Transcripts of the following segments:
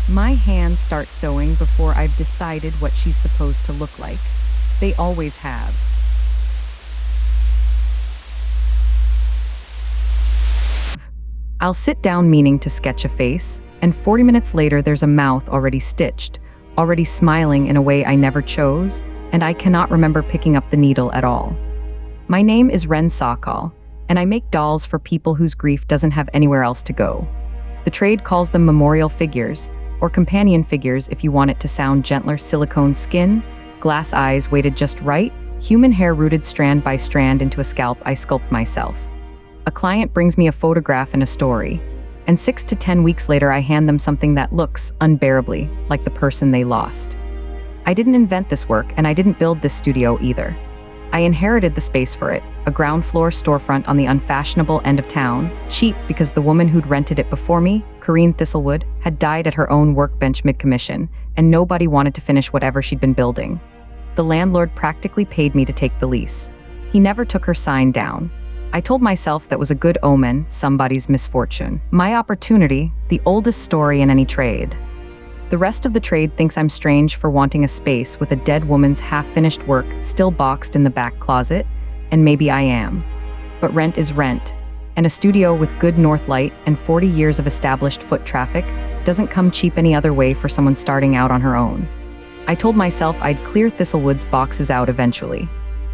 My hands start sewing before I've decided what she's supposed to look like. They always have. I'll sit down meaning to sketch a face, and 40 minutes later there's a mouth already stitched, already smiling in a way I never chose, and I cannot remember picking up the needle at all. My name is Ren Sakal, and I make dolls for people whose grief doesn't have anywhere else to go. The trade calls them memorial figures, or companion figures if you want it to sound gentler. Silicone skin, glass eyes weighted just right, human hair rooted strand by strand into a scalp I sculpt myself. A client brings me a photograph and a story, and 6 to 10 weeks later I hand them something that looks unbearably like the person they lost. I didn't invent this work, and I didn't build this studio either. I inherited the space for it, a ground floor storefront on the unfashionable end of town, cheap because the woman who'd rented it before me, Corinne Thistlewood, had died at her own workbench mid-commission, and nobody wanted to finish whatever she'd been building. The landlord practically paid me to take the lease. He never took her sign down. I told myself that was a good omen, somebody's misfortune. My opportunity, the oldest story in any trade. The rest of the trade thinks I'm strange for wanting a space with a dead woman's half-finished work still boxed in the back closet, and maybe I am. But rent is rent, and a studio with good north light and 40 years of established foot traffic doesn't come cheap any other way for someone starting out on her own. I told myself I'd clear Thistlewood's boxes out eventually.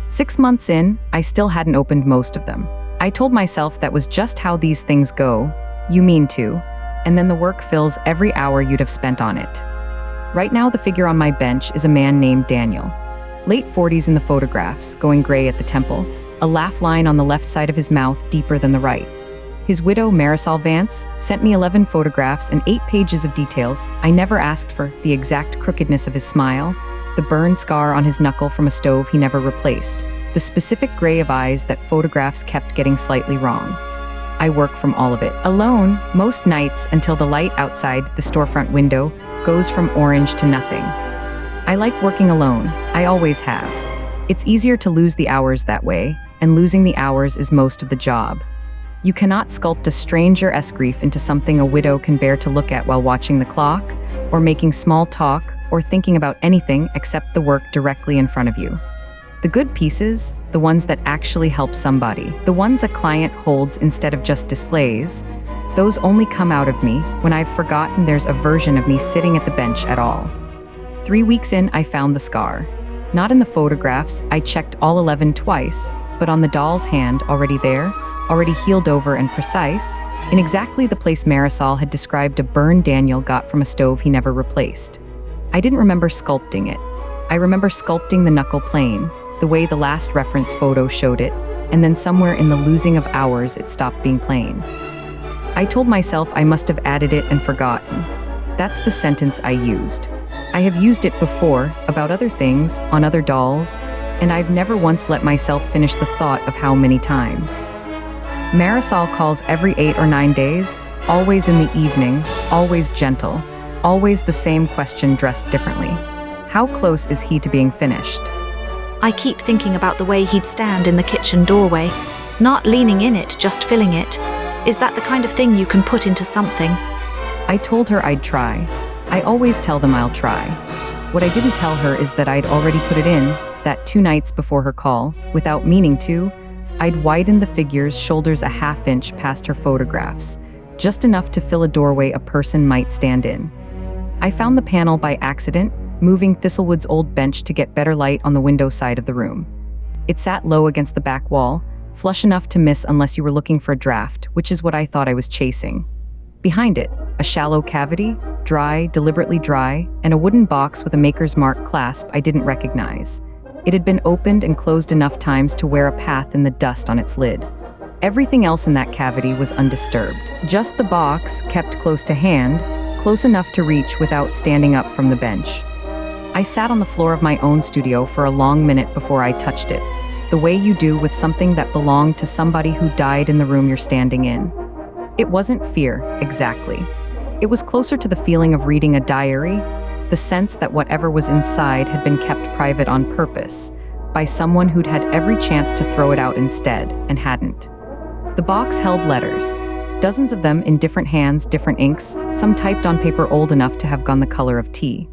6 months in, I still hadn't opened most of them. I told myself that was just how these things go. You mean to. And then the work fills every hour you'd have spent on it. Right now, the figure on my bench is a man named Daniel. Late 40s in the photographs, going gray at the temple, a laugh line on the left side of his mouth deeper than the right. His widow, Marisol Vance, sent me 11 photographs and 8 pages of details. I never asked for the exact crookedness of his smile, the burn scar on his knuckle from a stove he never replaced, the specific gray of eyes that photographs kept getting slightly wrong. I work from all of it, alone, most nights until the light outside the storefront window goes from orange to nothing. I like working alone, I always have. It's easier to lose the hours that way, and losing the hours is most of the job. You cannot sculpt a stranger-esque grief into something a widow can bear to look at while watching the clock, or making small talk, or thinking about anything except the work directly in front of you. The good pieces, the ones that actually help somebody, the ones a client holds instead of just displays, those only come out of me when I've forgotten there's a version of me sitting at the bench at all. 3 weeks in, I found the scar. Not in the photographs, I checked all 11 twice, but on the doll's hand, already there, already healed over and precise, in exactly the place Marisol had described a burn Daniel got from a stove he never replaced. I didn't remember sculpting it. I remember sculpting the knuckle plane, the way the last reference photo showed it, and then somewhere in the losing of hours it stopped being plain. I told myself I must have added it and forgotten. That's the sentence I used. I have used it before, about other things, on other dolls, and I've never once let myself finish the thought of how many times. Marisol calls every 8 or 9 days, always in the evening, always gentle, always the same question dressed differently. How close is he to being finished? I keep thinking about the way he'd stand in the kitchen doorway, not leaning in it, just filling it. Is that the kind of thing you can put into something? I told her I'd try. I always tell them I'll try. What I didn't tell her is that I'd already put it in, that 2 nights before her call, without meaning to. I'd widened the figure's shoulders a half-inch past her photographs, just enough to fill a doorway a person might stand in. I found the panel by accident, moving Thistlewood's old bench to get better light on the window side of the room. It sat low against the back wall, flush enough to miss unless you were looking for a draft, which is what I thought I was chasing. Behind it, a shallow cavity, dry, deliberately dry, and a wooden box with a maker's mark clasp I didn't recognize. It had been opened and closed enough times to wear a path in the dust on its lid. Everything else in that cavity was undisturbed. Just the box, kept close to hand, close enough to reach without standing up from the bench. I sat on the floor of my own studio for a long minute before I touched it, the way you do with something that belonged to somebody who died in the room you're standing in. It wasn't fear, exactly. It was closer to the feeling of reading a diary, the sense that whatever was inside had been kept private on purpose, by someone who'd had every chance to throw it out instead, and hadn't. The box held letters. Dozens of them in different hands, different inks, some typed on paper old enough to have gone the color of tea.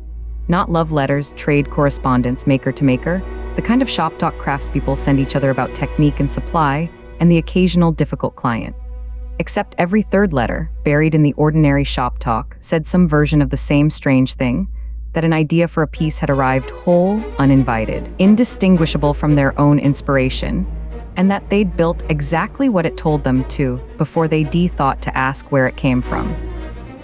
Not love letters, trade correspondence, maker to maker, the kind of shop talk craftspeople send each other about technique and supply, and the occasional difficult client. Except every third letter, buried in the ordinary shop talk, said some version of the same strange thing, that an idea for a piece had arrived whole, uninvited, indistinguishable from their own inspiration, and that they'd built exactly what it told them to before they thought to ask where it came from.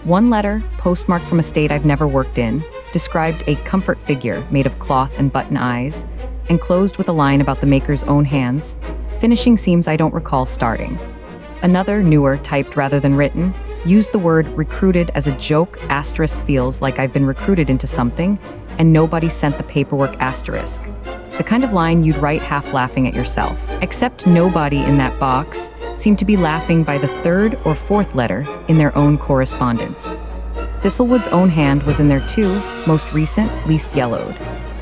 One letter, postmarked from a state I've never worked in, described a comfort figure made of cloth and button eyes, and closed with a line about the maker's own hands, finishing seams I don't recall starting. Another, newer, typed rather than written, used the word recruited as a joke. Asterisk feels like I've been recruited into something, and nobody sent the paperwork. Asterisk. The kind of line you'd write half laughing at yourself. Except nobody in that box seemed to be laughing by the third or fourth letter in their own correspondence. Thistlewood's own hand was in there too, most recent, least yellowed.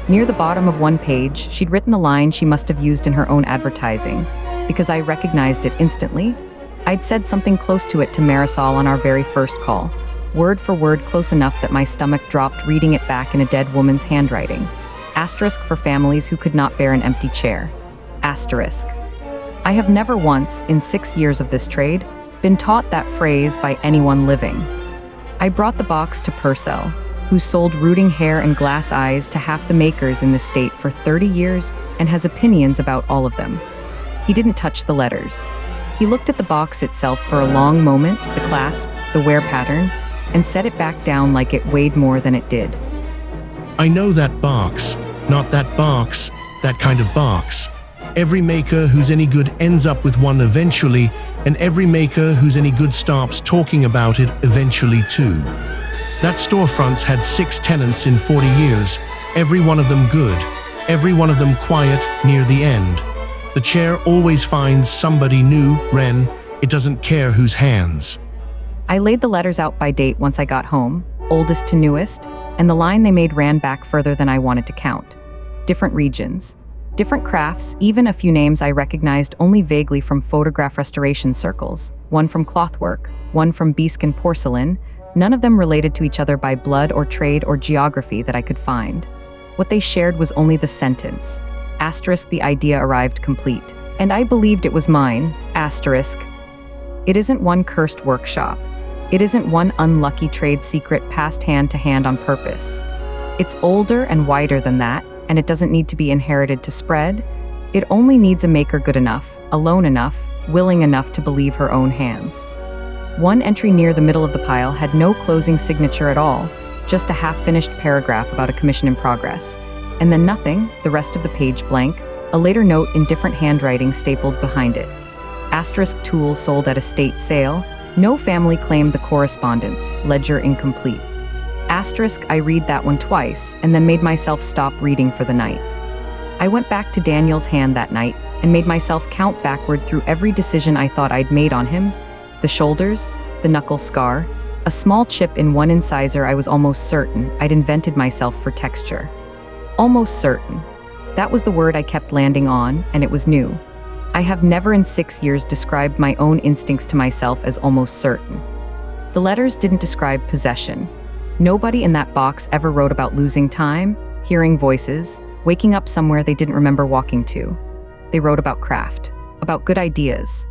Near the bottom of one page, she'd written the line she must have used in her own advertising. Because I recognized it instantly, I'd said something close to it to Marisol on our very first call, word for word close enough that my stomach dropped reading it back in a dead woman's handwriting. Asterisk for families who could not bear an empty chair. Asterisk. I have never once, in 6 years of this trade, been taught that phrase by anyone living. I brought the box to Purcell, who sold rooting hair and glass eyes to half the makers in the state for 30 years and has opinions about all of them. He didn't touch the letters. He looked at the box itself for a long moment, the clasp, the wear pattern, and set it back down like it weighed more than it did. I know that box, not that box, that kind of box. Every maker who's any good ends up with one eventually, and every maker who's any good stops talking about it eventually too. That storefront's had 6 tenants in 40 years, every one of them good, every one of them quiet near the end. The chair always finds somebody new, Ren. It doesn't care whose hands. I laid the letters out by date once I got home, oldest to newest, and the line they made ran back further than I wanted to count. Different regions, different crafts, even a few names I recognized only vaguely from photograph restoration circles, one from clothwork, one from bespoke porcelain, none of them related to each other by blood or trade or geography that I could find. What they shared was only the sentence. Asterisk, the idea arrived complete. And I believed it was mine. Asterisk. It isn't one cursed workshop. It isn't one unlucky trade secret passed hand to hand on purpose. It's older and wider than that, and it doesn't need to be inherited to spread. It only needs a maker good enough, alone enough, willing enough to believe her own hands. One entry near the middle of the pile had no closing signature at all, just a half-finished paragraph about a commission in progress. And then nothing, the rest of the page blank, a later note in different handwriting stapled behind it. Asterisk tools sold at estate sale, no family claimed the correspondence, ledger incomplete. Asterisk, I read that one twice, and then made myself stop reading for the night. I went back to Daniel's hand that night, and made myself count backward through every decision I thought I'd made on him. The shoulders, the knuckle scar, a small chip in one incisor. I was almost certain I'd invented myself for texture. Almost certain. That was the word I kept landing on, and it was new. I have never in 6 years described my own instincts to myself as almost certain. The letters didn't describe possession. Nobody in that box ever wrote about losing time, hearing voices, waking up somewhere they didn't remember walking to. They wrote about craft, about good ideas,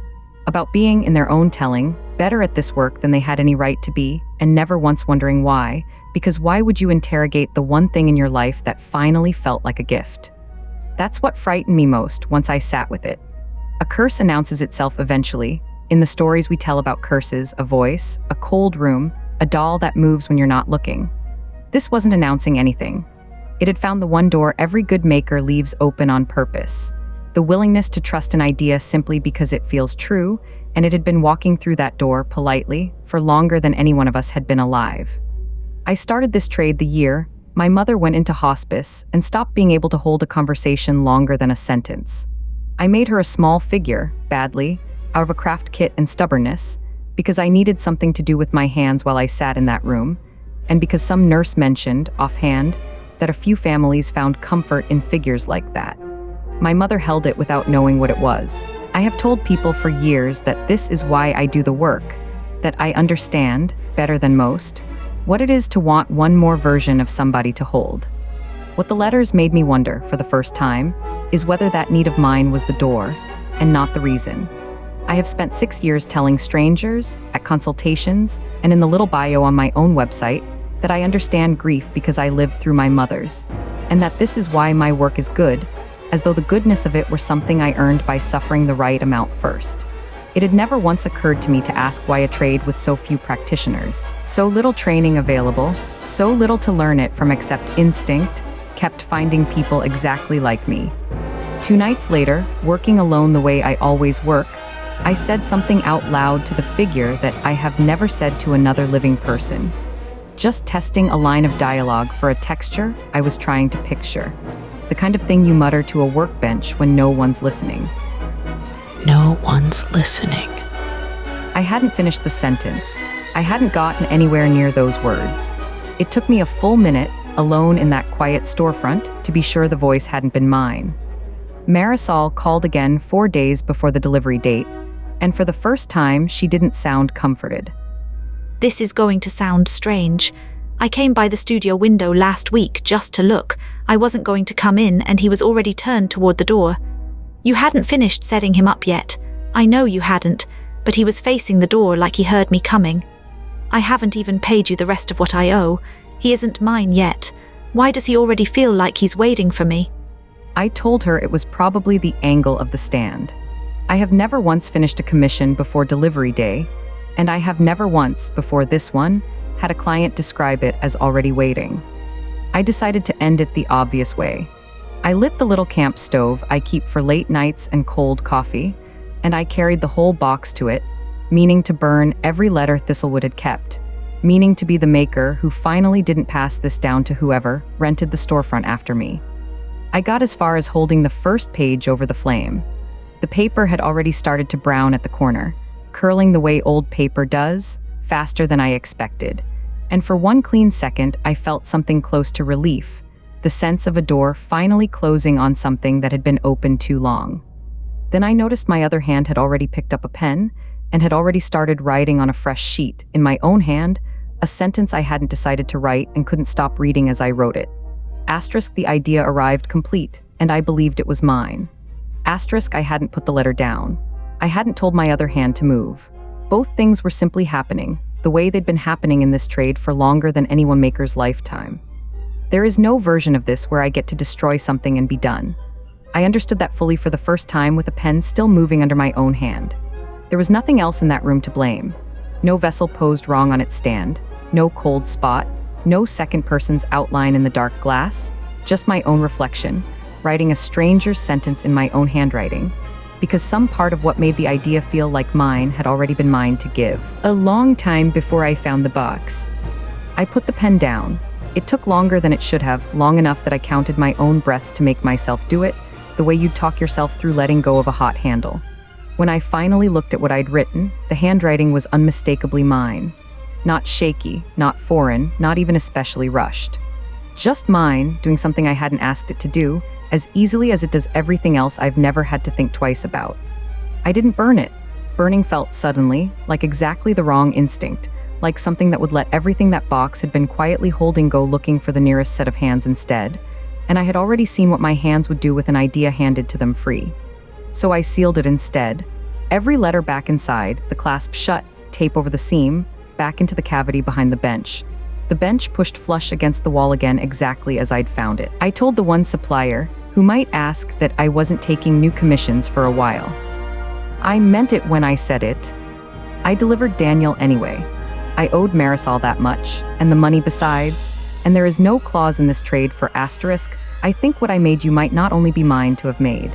about being, in their own telling, better at this work than they had any right to be, and never once wondering why, because why would you interrogate the one thing in your life that finally felt like a gift? That's what frightened me most once I sat with it. A curse announces itself eventually. In the stories we tell about curses, a voice, a cold room, a doll that moves when you're not looking. This wasn't announcing anything. It had found the one door every good maker leaves open on purpose. The willingness to trust an idea simply because it feels true, and it had been walking through that door politely for longer than any one of us had been alive. I started this trade the year my mother went into hospice and stopped being able to hold a conversation longer than a sentence. I made her a small figure, badly, out of a craft kit and stubbornness, because I needed something to do with my hands while I sat in that room, and because some nurse mentioned, offhand, that a few families found comfort in figures like that. My mother held it without knowing what it was. I have told people for years that this is why I do the work, that I understand, better than most, what it is to want one more version of somebody to hold. What the letters made me wonder, for the first time, is whether that need of mine was the door, and not the reason. I have spent 6 years telling strangers, at consultations, and in the little bio on my own website, that I understand grief because I lived through my mother's, and that this is why my work is good, as though the goodness of it were something I earned by suffering the right amount first. It had never once occurred to me to ask why a trade with so few practitioners, so little training available, so little to learn it from except instinct, kept finding people exactly like me. 2 nights later, working alone the way I always work, I said something out loud to the figure that I have never said to another living person. Just testing a line of dialogue for a texture I was trying to picture. The kind of thing you mutter to a workbench when no one's listening. No one's listening. I hadn't finished the sentence. I hadn't gotten anywhere near those words. It took me a full minute, alone in that quiet storefront, to be sure the voice hadn't been mine. Marisol called again 4 days before the delivery date, and for the first time, she didn't sound comforted. This is going to sound strange. I came by the studio window last week just to look. I wasn't going to come in and he was already turned toward the door. You hadn't finished setting him up yet. I know you hadn't, but he was facing the door like he heard me coming. I haven't even paid you the rest of what I owe. He isn't mine yet. Why does he already feel like he's waiting for me? I told her it was probably the angle of the stand. I have never once finished a commission before delivery day, and I have never once, before this one, had a client describe it as already waiting. I decided to end it the obvious way. I lit the little camp stove I keep for late nights and cold coffee, and I carried the whole box to it, meaning to burn every letter Thistlewood had kept, meaning to be the maker who finally didn't pass this down to whoever rented the storefront after me. I got as far as holding the first page over the flame. The paper had already started to brown at the corner, curling the way old paper does, faster than I expected. And for one clean second, I felt something close to relief, the sense of a door finally closing on something that had been open too long. Then I noticed my other hand had already picked up a pen and had already started writing on a fresh sheet, in my own hand, a sentence I hadn't decided to write and couldn't stop reading as I wrote it. Asterisk, the idea arrived complete, and I believed it was mine. Asterisk, I hadn't put the letter down. I hadn't told my other hand to move. Both things were simply happening, the way they'd been happening in this trade for longer than any one maker's lifetime. There is no version of this where I get to destroy something and be done. I understood that fully for the first time with a pen still moving under my own hand. There was nothing else in that room to blame. No vessel posed wrong on its stand, no cold spot, no second person's outline in the dark glass, just my own reflection, writing a stranger's sentence in my own handwriting, because some part of what made the idea feel like mine had already been mine to give. A long time before I found the box. I put the pen down. It took longer than it should have, long enough that I counted my own breaths to make myself do it, the way you'd talk yourself through letting go of a hot handle. When I finally looked at what I'd written, the handwriting was unmistakably mine. Not shaky, not foreign, not even especially rushed. Just mine, doing something I hadn't asked it to do, as easily as it does everything else I've never had to think twice about. I didn't burn it. Burning felt suddenly like exactly the wrong instinct, like something that would let everything that box had been quietly holding go looking for the nearest set of hands instead, and I had already seen what my hands would do with an idea handed to them free. So I sealed it instead. Every letter back inside, the clasp shut, tape over the seam, back into the cavity behind the bench. The bench pushed flush against the wall again exactly as I'd found it. I told the one supplier, who might ask, that I wasn't taking new commissions for a while. I meant it when I said it. I delivered Daniel anyway. I owed Marisol that much, and the money besides, and there is no clause in this trade for asterisk. I think what I made you might not only be mine to have made.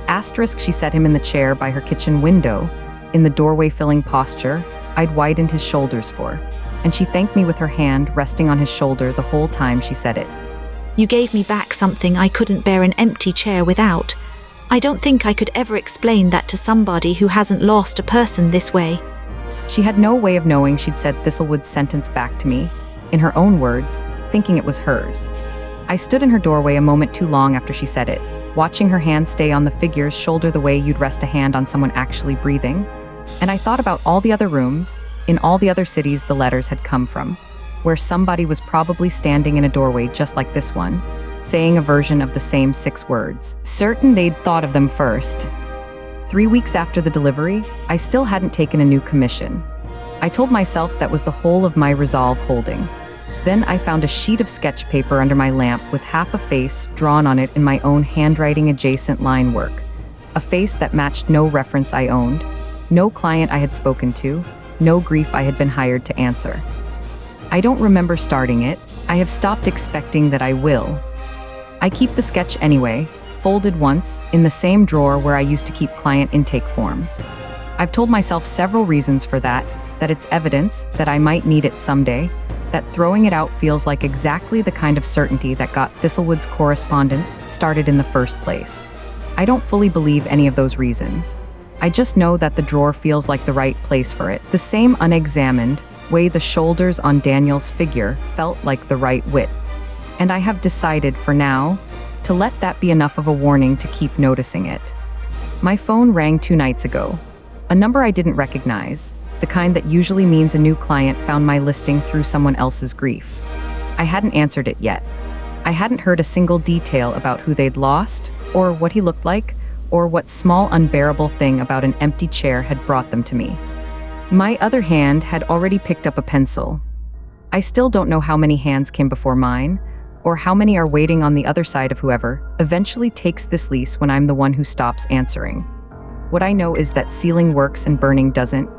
Asterisk, she set him in the chair by her kitchen window, in the doorway-filling posture I'd widened his shoulders for, and she thanked me with her hand resting on his shoulder the whole time she said it. You gave me back something I couldn't bear an empty chair without. I don't think I could ever explain that to somebody who hasn't lost a person this way. She had no way of knowing she'd said Thistlewood's sentence back to me, in her own words, thinking it was hers. I stood in her doorway a moment too long after she said it, watching her hand stay on the figure's shoulder the way you'd rest a hand on someone actually breathing, and I thought about all the other rooms, in all the other cities the letters had come from, where somebody was probably standing in a doorway just like this one, saying a version of the same 6 words, certain they'd thought of them first. 3 weeks after the delivery, I still hadn't taken a new commission. I told myself that was the whole of my resolve holding. Then I found a sheet of sketch paper under my lamp with half a face drawn on it in my own handwriting adjacent line work. A face that matched no reference I owned, no client I had spoken to, no grief I had been hired to answer. I don't remember starting it. I have stopped expecting that I will. I keep the sketch anyway, folded once, in the same drawer where I used to keep client intake forms. I've told myself several reasons for that it's evidence that I might need it someday, that throwing it out feels like exactly the kind of certainty that got Thistlewood's correspondence started in the first place. I don't fully believe any of those reasons. I just know that the drawer feels like the right place for it. The same unexamined way the shoulders on Daniel's figure felt like the right width. And I have decided, for now, to let that be enough of a warning to keep noticing it. My phone rang 2 nights ago. A number I didn't recognize, the kind that usually means a new client found my listing through someone else's grief. I hadn't answered it yet. I hadn't heard a single detail about who they'd lost, or what he looked like, or what small unbearable thing about an empty chair had brought them to me. My other hand had already picked up a pencil. I still don't know how many hands came before mine, or how many are waiting on the other side of whoever eventually takes this lease when I'm the one who stops answering. What I know is that sealing works and burning doesn't,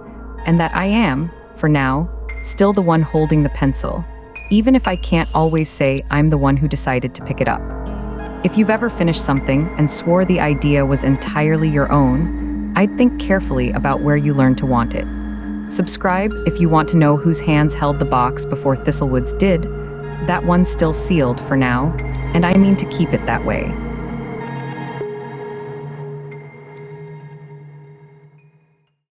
and that I am, for now, still the one holding the pencil, even if I can't always say I'm the one who decided to pick it up. If you've ever finished something and swore the idea was entirely your own, I'd think carefully about where you learned to want it. Subscribe if you want to know whose hands held the box before Thistlewood's did. That one's still sealed for now, and I mean to keep it that way.